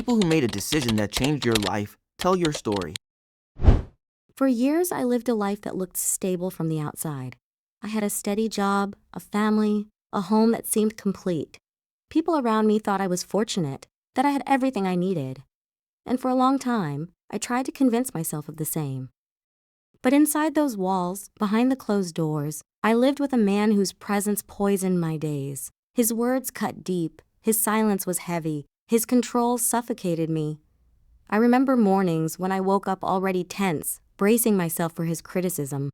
people who made a decision that changed your life tell your story. For years, I lived a life that looked stable from the outside. I had a steady job, a family, a home that seemed complete. People around me thought I was fortunate, that I had everything I needed. And for a long time, I tried to convince myself of the same. But inside those walls, behind the closed doors, I lived with a man whose presence poisoned my days. His words cut deep, his silence was heavy, his control suffocated me. I remember mornings when I woke up already tense, bracing myself for his criticism.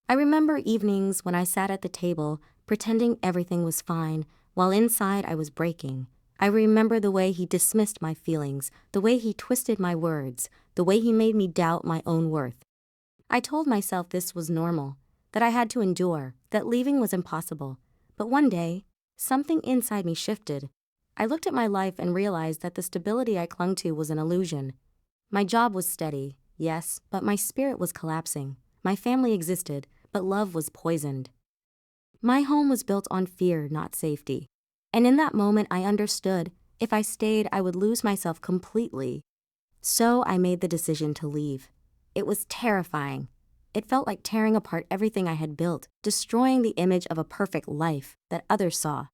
I remember evenings when I sat at the table, pretending everything was fine, while inside I was breaking. I remember the way he dismissed my feelings, the way he twisted my words, the way he made me doubt my own worth. I told myself this was normal, that I had to endure, that leaving was impossible. But one day, something inside me shifted. I looked at my life and realized that the stability I clung to was an illusion. My job was steady, yes, but my spirit was collapsing. My family existed, but love was poisoned. My home was built on fear, not safety. And in that moment, I understood if I stayed, I would lose myself completely. So I made the decision to leave. It was terrifying. It felt like tearing apart everything I had built, destroying the image of a perfect life that others saw.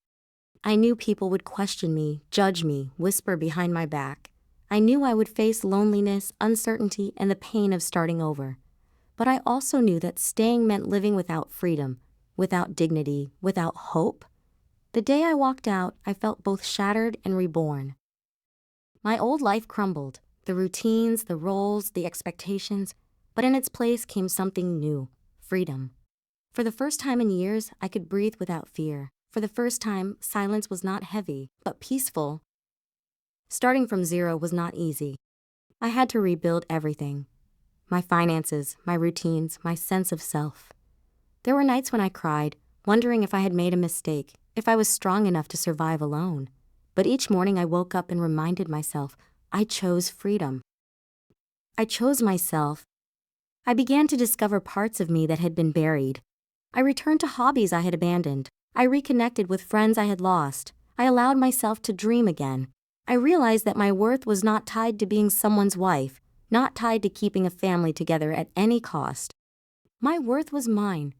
I knew people would question me, judge me, whisper behind my back. I knew I would face loneliness, uncertainty, and the pain of starting over. But I also knew that staying meant living without freedom, without dignity, without hope. The day I walked out, I felt both shattered and reborn. My old life crumbled, the routines, the roles, the expectations, but in its place came something new, freedom. For the first time in years, I could breathe without fear. For the first time, silence was not heavy, but peaceful. Starting from zero was not easy. I had to rebuild everything. My finances, my routines, my sense of self. There were nights when I cried, wondering if I had made a mistake, if I was strong enough to survive alone. But each morning I woke up and reminded myself, I chose freedom. I chose myself. I began to discover parts of me that had been buried. I returned to hobbies I had abandoned. I reconnected with friends I had lost. I allowed myself to dream again. I realized that my worth was not tied to being someone's wife, not tied to keeping a family together at any cost. My worth was mine,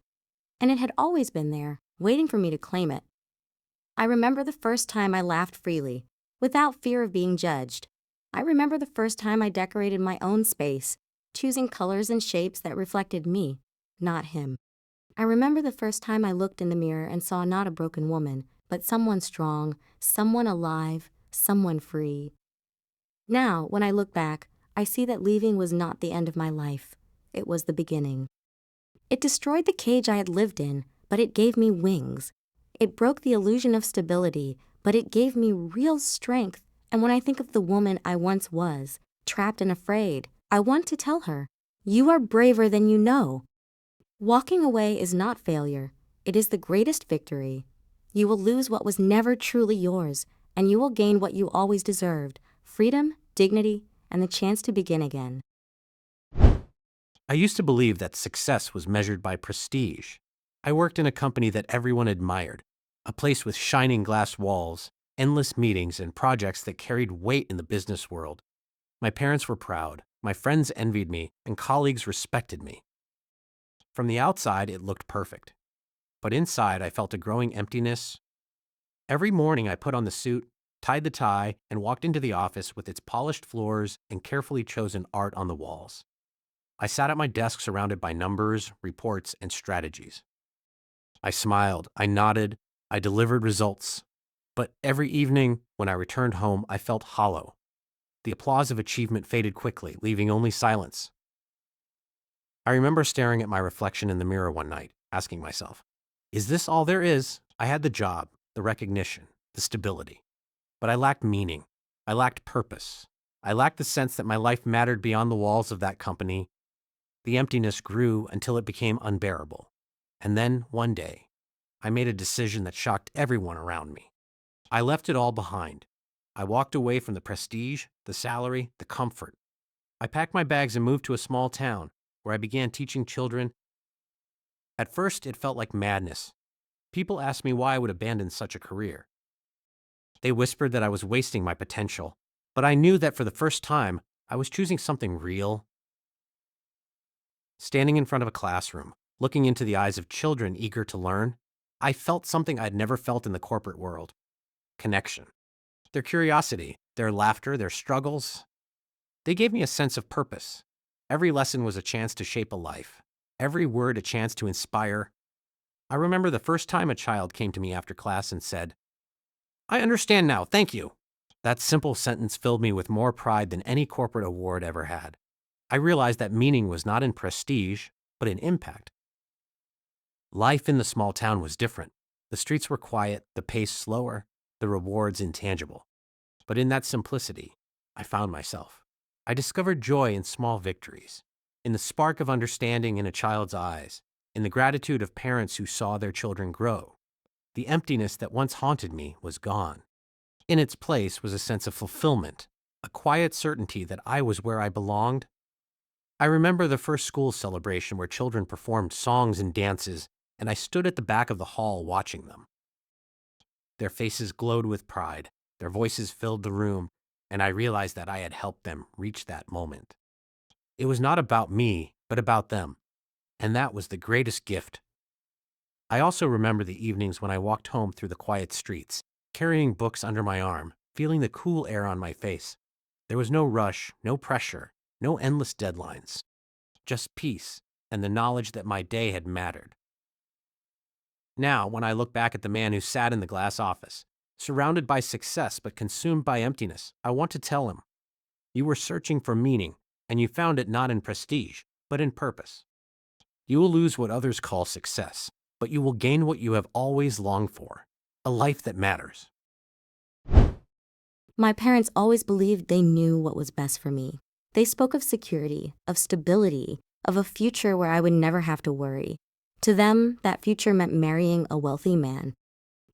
and it had always been there, waiting for me to claim it. I remember the first time I laughed freely, without fear of being judged. I remember the first time I decorated my own space, choosing colors and shapes that reflected me, not him. I remember the first time I looked in the mirror and saw not a broken woman, but someone strong, someone alive, someone free. Now, when I look back, I see that leaving was not the end of my life. It was the beginning. It destroyed the cage I had lived in, but it gave me wings. It broke the illusion of stability, but it gave me real strength. And when I think of the woman I once was, trapped and afraid, I want to tell her, you are braver than you know. Walking away is not failure. It is the greatest victory. You will lose what was never truly yours, and you will gain what you always deserved, freedom, dignity, and the chance to begin again. I used to believe that success was measured by prestige. I worked in a company that everyone admired, a place with shining glass walls, endless meetings, and projects that carried weight in the business world. My parents were proud, my friends envied me, and colleagues respected me. From the outside, it looked perfect. But inside, I felt a growing emptiness. Every morning, I put on the suit, tied the tie, and walked into the office with its polished floors and carefully chosen art on the walls. I sat at my desk surrounded by numbers, reports, and strategies. I smiled, I nodded, I delivered results. But every evening, when I returned home, I felt hollow. The applause of achievement faded quickly, leaving only silence. I remember staring at my reflection in the mirror one night, asking myself, is this all there is? I had the job, the recognition, the stability. But I lacked meaning. I lacked purpose. I lacked the sense that my life mattered beyond the walls of that company. The emptiness grew until it became unbearable. And then, one day, I made a decision that shocked everyone around me. I left it all behind. I walked away from the prestige, the salary, the comfort. I packed my bags and moved to a small town where I began teaching children. At first, it felt like madness. People asked me why I would abandon such a career. They whispered that I was wasting my potential. But I knew that for the first time, I was choosing something real. Standing in front of a classroom, looking into the eyes of children eager to learn, I felt something I'd never felt in the corporate world: connection. Their curiosity, their laughter, their struggles, they gave me a sense of purpose. Every lesson was a chance to shape a life, every word a chance to inspire. I remember the first time a child came to me after class and said, "I understand now, thank you." That simple sentence filled me with more pride than any corporate award ever had. I realized that meaning was not in prestige, but in impact. Life in the small town was different. The streets were quiet, the pace slower, the rewards intangible. But in that simplicity, I found myself. I discovered joy in small victories, in the spark of understanding in a child's eyes, in the gratitude of parents who saw their children grow. The emptiness that once haunted me was gone. In its place was a sense of fulfillment, a quiet certainty that I was where I belonged. I remember the first school celebration where children performed songs and dances, and I stood at the back of the hall watching them. Their faces glowed with pride, their voices filled the room, and I realized that I had helped them reach that moment. It was not about me, but about them, and that was the greatest gift. I also remember the evenings when I walked home through the quiet streets, carrying books under my arm, feeling the cool air on my face. There was no rush, no pressure, no endless deadlines, just peace and the knowledge that my day had mattered. Now, when I look back at the man who sat in the glass office, surrounded by success but consumed by emptiness, I want to tell him, you were searching for meaning, and you found it not in prestige, but in purpose. You will lose what others call success, but you will gain what you have always longed for: a life that matters. My parents always believed they knew what was best for me. They spoke of security, of stability, of a future where I would never have to worry. To them, that future meant marrying a wealthy man.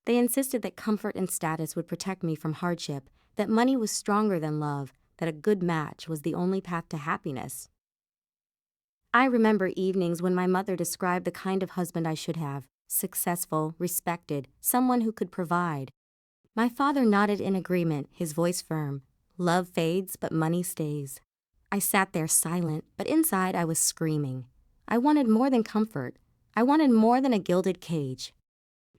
They insisted that comfort and status would protect me from hardship, that money was stronger than love, that a good match was the only path to happiness. I remember evenings when my mother described the kind of husband I should have: successful, respected, someone who could provide. My father nodded in agreement, his voice firm. Love fades, but money stays. I sat there silent, but inside I was screaming. I wanted more than comfort. I wanted more than a gilded cage.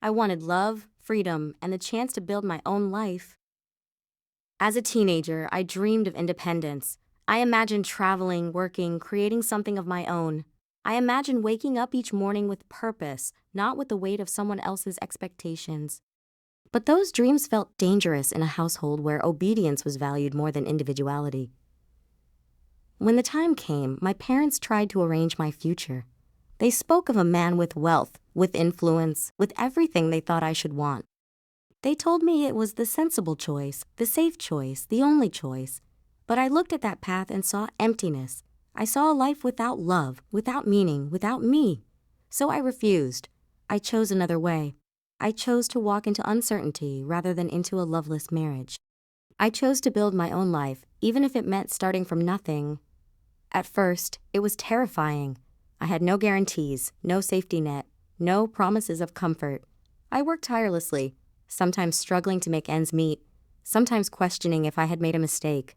I wanted love, freedom, and the chance to build my own life. As a teenager, I dreamed of independence. I imagined traveling, working, creating something of my own. I imagined waking up each morning with purpose, not with the weight of someone else's expectations. But those dreams felt dangerous in a household where obedience was valued more than individuality. When the time came, my parents tried to arrange my future. They spoke of a man with wealth, with influence, with everything they thought I should want. They told me it was the sensible choice, the safe choice, the only choice. But I looked at that path and saw emptiness. I saw a life without love, without meaning, without me. So I refused. I chose another way. I chose to walk into uncertainty rather than into a loveless marriage. I chose to build my own life, even if it meant starting from nothing. At first, it was terrifying. I had no guarantees, no safety net, no promises of comfort. I worked tirelessly, sometimes struggling to make ends meet, sometimes questioning if I had made a mistake.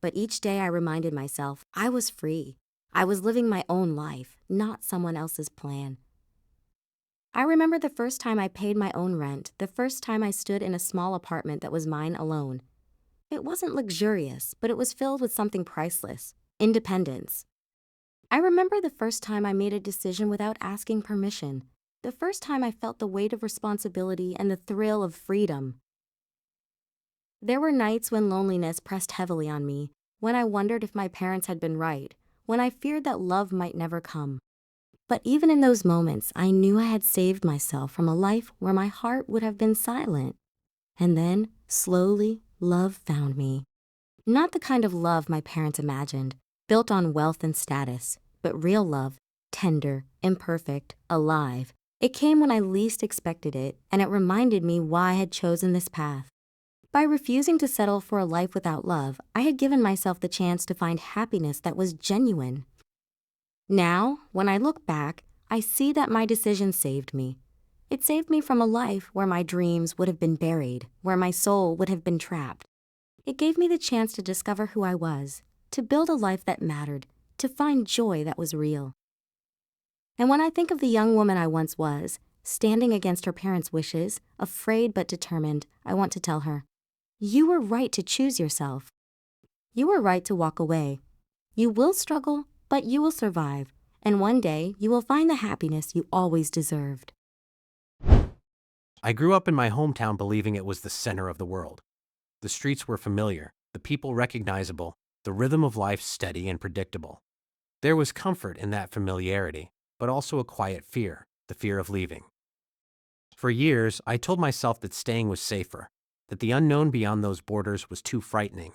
But each day I reminded myself I was free. I was living my own life, not someone else's plan. I remember the first time I paid my own rent, the first time I stood in a small apartment that was mine alone. It wasn't luxurious, but it was filled with something priceless: independence. I remember the first time I made a decision without asking permission, the first time I felt the weight of responsibility and the thrill of freedom. There were nights when loneliness pressed heavily on me, when I wondered if my parents had been right, when I feared that love might never come. But even in those moments, I knew I had saved myself from a life where my heart would have been silent. And then, slowly, love found me. Not the kind of love my parents imagined, built on wealth and status, but real love, tender, imperfect, alive. It came when I least expected it, and it reminded me why I had chosen this path. By refusing to settle for a life without love, I had given myself the chance to find happiness that was genuine. Now, when I look back, I see that my decision saved me. It saved me from a life where my dreams would have been buried, where my soul would have been trapped. It gave me the chance to discover who I was, to build a life that mattered, to find joy that was real. And when I think of the young woman I once was, standing against her parents' wishes, afraid but determined, I want to tell her, you were right to choose yourself. You were right to walk away. You will struggle, but you will survive, and one day you will find the happiness you always deserved. I grew up in my hometown believing it was the center of the world. The streets were familiar, the people recognizable, the rhythm of life steady and predictable. There was comfort in that familiarity, but also a quiet fear, the fear of leaving. For years, I told myself that staying was safer, that the unknown beyond those borders was too frightening.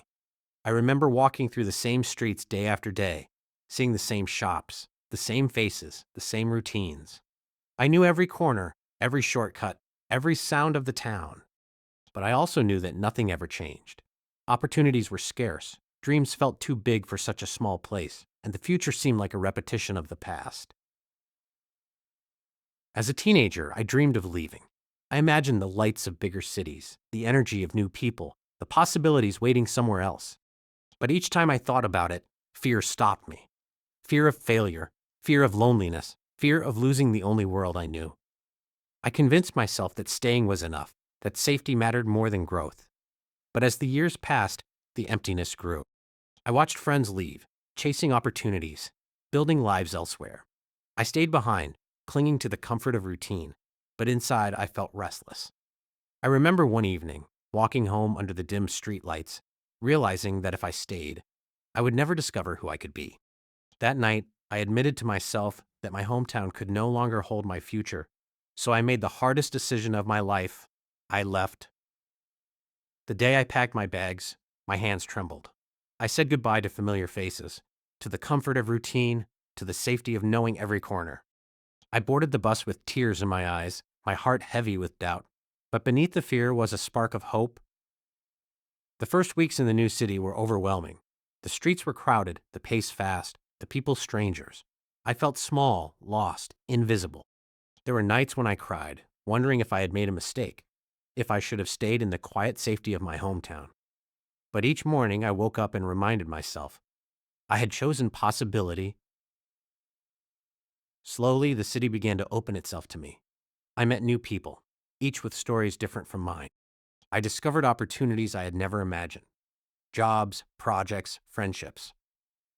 I remember walking through the same streets day after day, seeing the same shops, the same faces, the same routines. I knew every corner, every shortcut, every sound of the town. But I also knew that nothing ever changed. Opportunities were scarce, dreams felt too big for such a small place, and the future seemed like a repetition of the past. As a teenager, I dreamed of leaving. I imagined the lights of bigger cities, the energy of new people, the possibilities waiting somewhere else. But each time I thought about it, fear stopped me. Fear of failure, fear of loneliness, fear of losing the only world I knew. I convinced myself that staying was enough, that safety mattered more than growth. But as the years passed, the emptiness grew. I watched friends leave, chasing opportunities, building lives elsewhere. I stayed behind, clinging to the comfort of routine, but inside I felt restless. I remember one evening, walking home under the dim streetlights, realizing that if I stayed, I would never discover who I could be. That night, I admitted to myself that my hometown could no longer hold my future, so I made the hardest decision of my life. I left. The day I packed my bags, my hands trembled. I said goodbye to familiar faces, to the comfort of routine, to the safety of knowing every corner. I boarded the bus with tears in my eyes, my heart heavy with doubt. But beneath the fear was a spark of hope. The first weeks in the new city were overwhelming. The streets were crowded, the pace fast, the people strangers. I felt small, lost, invisible. There were nights when I cried, wondering if I had made a mistake, if I should have stayed in the quiet safety of my hometown. But each morning I woke up and reminded myself, I had chosen possibility. Slowly, the city began to open itself to me. I met new people, each with stories different from mine. I discovered opportunities I had never imagined. Jobs, projects, friendships.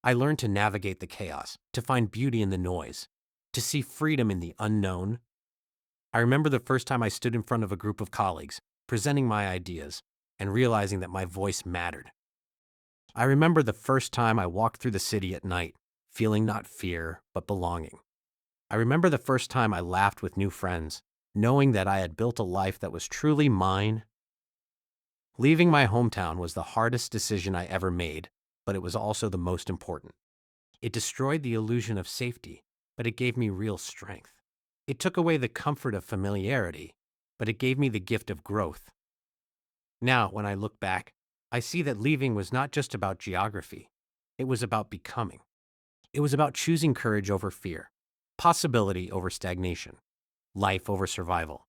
I learned to navigate the chaos, to find beauty in the noise, to see freedom in the unknown. I remember the first time I stood in front of a group of colleagues, presenting my ideas, and realizing that my voice mattered. I remember the first time I walked through the city at night, feeling not fear, but belonging. I remember the first time I laughed with new friends, knowing that I had built a life that was truly mine. Leaving my hometown was the hardest decision I ever made, but it was also the most important. It destroyed the illusion of safety, but it gave me real strength. It took away the comfort of familiarity, but it gave me the gift of growth. Now, when I look back, I see that leaving was not just about geography. It was about becoming. It was about choosing courage over fear, possibility over stagnation, life over survival.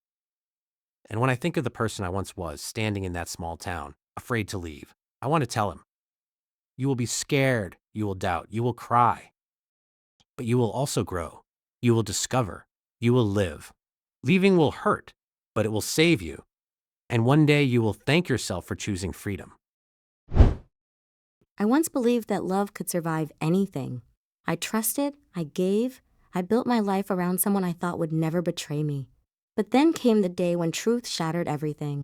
And when I think of the person I once was, standing in that small town, afraid to leave, I want to tell him, you will be scared, you will doubt, you will cry. But you will also grow. You will discover. You will live. Leaving will hurt, but it will save you. And one day you will thank yourself for choosing freedom. I once believed that love could survive anything. I trusted, I gave, I built my life around someone I thought would never betray me. But then came the day when truth shattered everything.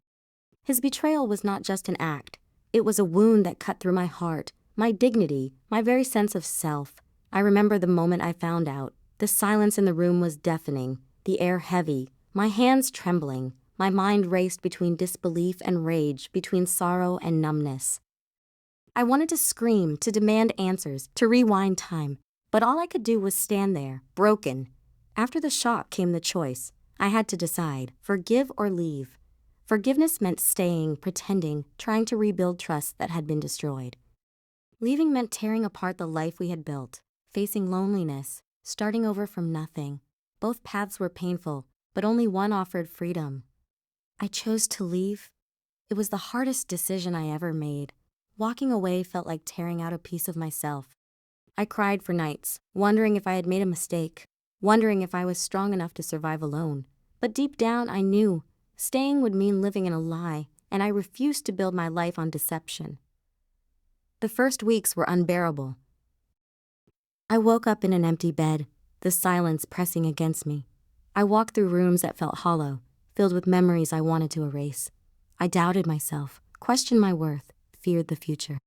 His betrayal was not just an act. It was a wound that cut through my heart, my dignity, my very sense of self. I remember the moment I found out. The silence in the room was deafening, the air heavy, my hands trembling. My mind raced between disbelief and rage, between sorrow and numbness. I wanted to scream, to demand answers, to rewind time. But all I could do was stand there, broken. After the shock came the choice. I had to decide, forgive or leave. Forgiveness meant staying, pretending, trying to rebuild trust that had been destroyed. Leaving meant tearing apart the life we had built, facing loneliness, starting over from nothing. Both paths were painful, but only one offered freedom. I chose to leave. It was the hardest decision I ever made, Walking away felt like tearing out a piece of myself. I cried for nights, wondering if I had made a mistake, wondering if I was strong enough to survive alone. But deep down, I knew staying would mean living in a lie, and I refused to build my life on deception. The first weeks were unbearable. I woke up in an empty bed, the silence pressing against me. I walked through rooms that felt hollow, filled with memories I wanted to erase. I doubted myself, questioned my worth, feared the future.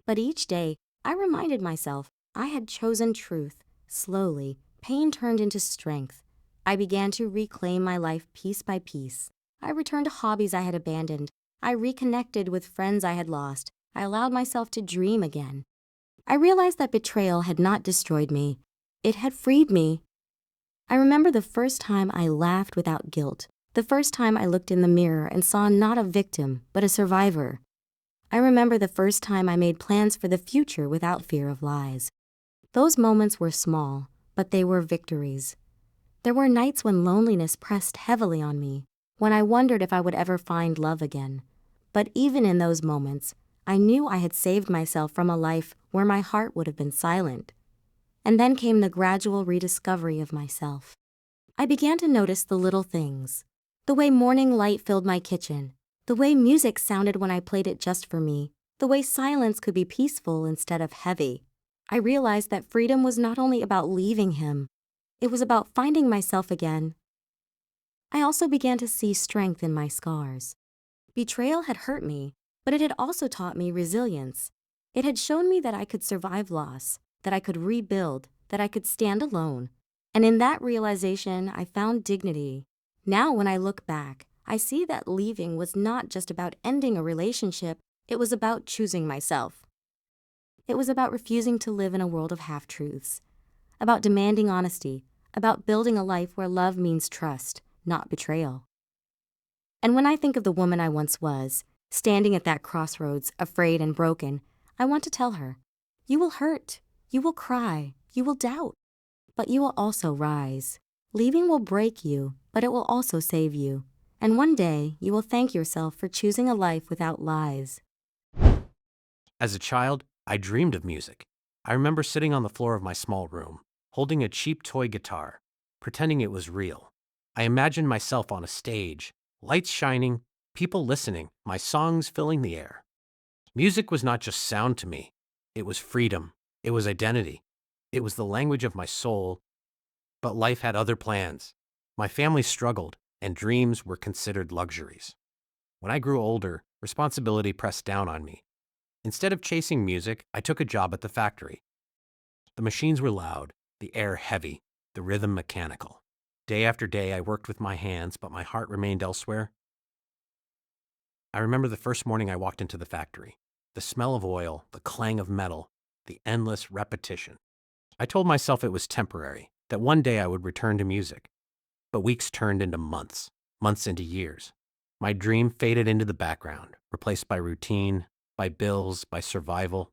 But each day, I reminded myself I had chosen truth. Slowly, pain turned into strength. I began to reclaim my life piece by piece. I returned to hobbies I had abandoned. I reconnected with friends I had lost. I allowed myself to dream again. I realized that betrayal had not destroyed me. It had freed me. I remember the first time I laughed without guilt, the first time I looked in the mirror and saw not a victim, but a survivor. I remember the first time I made plans for the future without fear of lies. Those moments were small, but they were victories. There were nights when loneliness pressed heavily on me, when I wondered if I would ever find love again. But even in those moments, I knew I had saved myself from a life where my heart would have been silent. And then came the gradual rediscovery of myself. I began to notice the little things. The way morning light filled my kitchen. The way music sounded when I played it just for me. The way silence could be peaceful instead of heavy. I realized that freedom was not only about leaving him, it was about finding myself again. I also began to see strength in my scars. Betrayal had hurt me, but it had also taught me resilience. It had shown me that I could survive loss, that I could rebuild, that I could stand alone. And in that realization, I found dignity. Now, when I look back, I see that leaving was not just about ending a relationship, it was about choosing myself. It was about refusing to live in a world of half-truths, about demanding honesty, about building a life where love means trust, not betrayal. And when I think of the woman I once was, standing at that crossroads, afraid and broken, I want to tell her, you will hurt, you will cry, you will doubt, but you will also rise. Leaving will break you, but it will also save you. And one day, you will thank yourself for choosing a life without lies. As a child, I dreamed of music. I remember sitting on the floor of my small room, holding a cheap toy guitar, pretending it was real. I imagined myself on a stage, lights shining, people listening, my songs filling the air. Music was not just sound to me. It was freedom. It was identity. It was the language of my soul. But life had other plans. My family struggled, and dreams were considered luxuries. When I grew older, responsibility pressed down on me. Instead of chasing music, I took a job at the factory. The machines were loud, the air heavy, the rhythm mechanical. Day after day, I worked with my hands, but my heart remained elsewhere. I remember the first morning I walked into the factory. The smell of oil, the clang of metal, the endless repetition. I told myself it was temporary, that one day I would return to music. But weeks turned into months, months into years. My dream faded into the background, replaced by routine, by bills, by survival.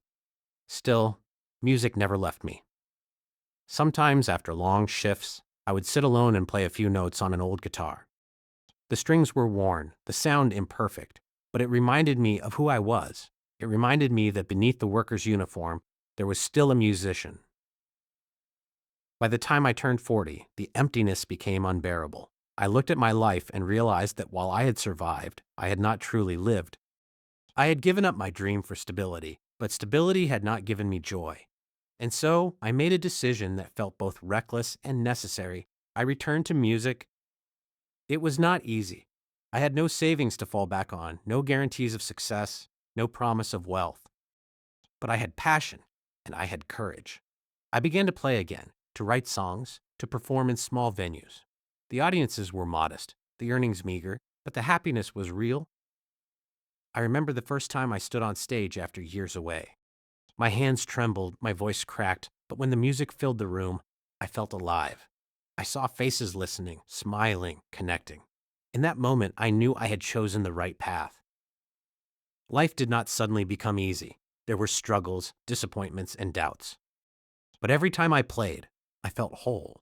Still, music never left me. Sometimes, after long shifts, I would sit alone and play a few notes on an old guitar. The strings were worn, the sound imperfect, but it reminded me of who I was. It reminded me that beneath the worker's uniform, there was still a musician. By the time I turned 40, the emptiness became unbearable. I looked at my life and realized that while I had survived, I had not truly lived. I had given up my dream for stability, but stability had not given me joy. And so, I made a decision that felt both reckless and necessary. I returned to music. It was not easy. I had no savings to fall back on, no guarantees of success, no promise of wealth. But I had passion, and I had courage. I began to play again, to write songs, to perform in small venues. The audiences were modest, the earnings meager, but the happiness was real. I remember the first time I stood on stage after years away. My hands trembled, my voice cracked, but when the music filled the room, I felt alive. I saw faces listening, smiling, connecting. In that moment, I knew I had chosen the right path. Life did not suddenly become easy. There were struggles, disappointments, and doubts. But every time I played, I felt whole.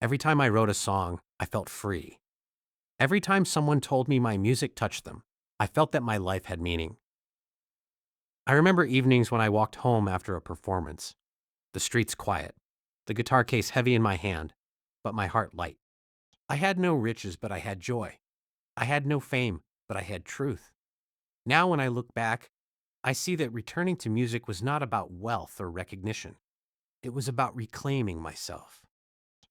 Every time I wrote a song, I felt free. Every time someone told me my music touched them, I felt that my life had meaning. I remember evenings when I walked home after a performance. The streets quiet, the guitar case heavy in my hand, but my heart light. I had no riches, but I had joy. I had no fame, but I had truth. Now, when I look back, I see that returning to music was not about wealth or recognition. It was about reclaiming myself.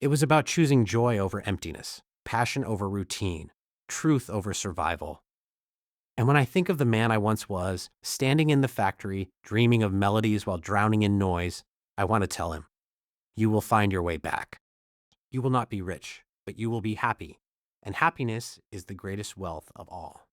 It was about choosing joy over emptiness, passion over routine, truth over survival. And when I think of the man I once was, standing in the factory, dreaming of melodies while drowning in noise, I want to tell him, you will find your way back. You will not be rich, but you will be happy. And happiness is the greatest wealth of all.